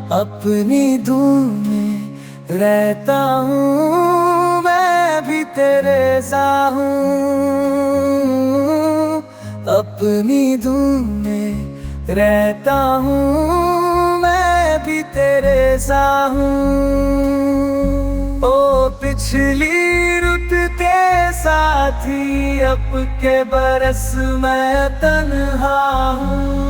अपनी धुन में रहता हूँ, मैं भी तेरे सा हूँ। अपनी धुन में रहता हूँ, मैं भी तेरे सा हूँ। ओ पिछली रुत के साथी, अब के बरस मैं तन्हा हूँ।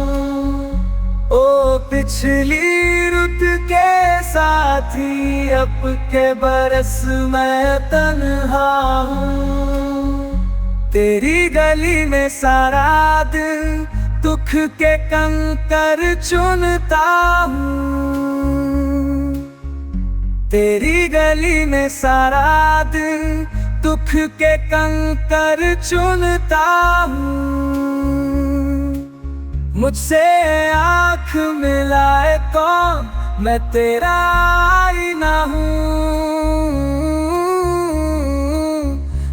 ओ पिछली रुत के साथी, अब के बरस मैं तन्हा हूँ। तेरी गली में सारा दिन दुख के कंकर चुनता हूँ। तेरी गली में सारा दिन दुख के कंकर चुनता हूँ। मुझसे आँख मिलाए कौन, मैं तेरा आईना हूँ।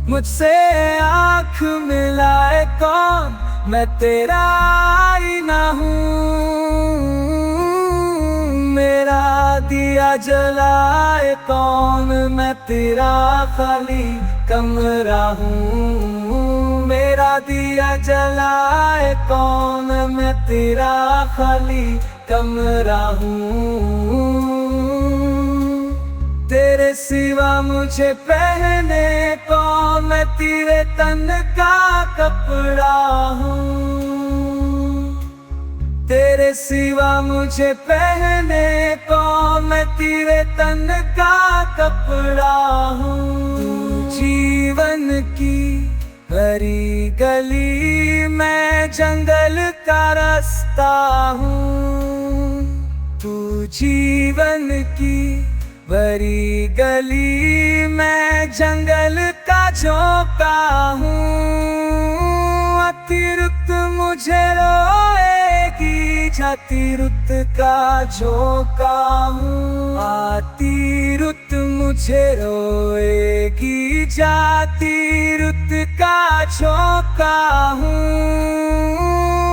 मुझसे आँख मिलाए कौन, मैं तेरा आईना हूँ। मेरा दिया जलाए कौन, मैं तेरा खाली कमरा हूँ। मेरा दिया जलाए कौन, मैं तेरा खाली कमरा हूँ। तेरे सिवा मुझे पहने कौन, मैं तेरे तन का कपड़ा हूँ। तेरे सिवा मुझे पहने कौन, मैं तेरे तन का कपड़ा हूँ। तू जीवन की भरी गली, मैं जंगल का रास्ता हूँ। तू जीवन की भरी गली, मैं जंगल का झोंका हूँ। अतिरुक्त मुझे रोएगी, जाती रुत का झोंका हूँ। आती रुत मुझे रोएगी, जाती रुत का झोंका हूँ।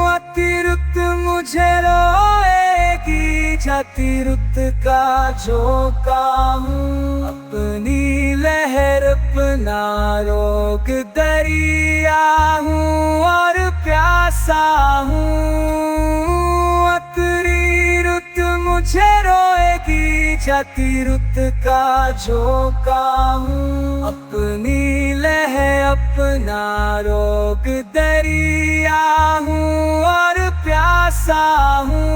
अतिरुक्त मुझे रोएगी, जाती रुत का झोंका हूँ। अपनी लहर अपना रोग दरिया हूँ और प्यासा हूँ। अतरी रुत मुझे रोएगी, जाती रुत का झोंका हूँ। अपनी लहर अपना रोग दरिया हूँ और प्यासा हूँ।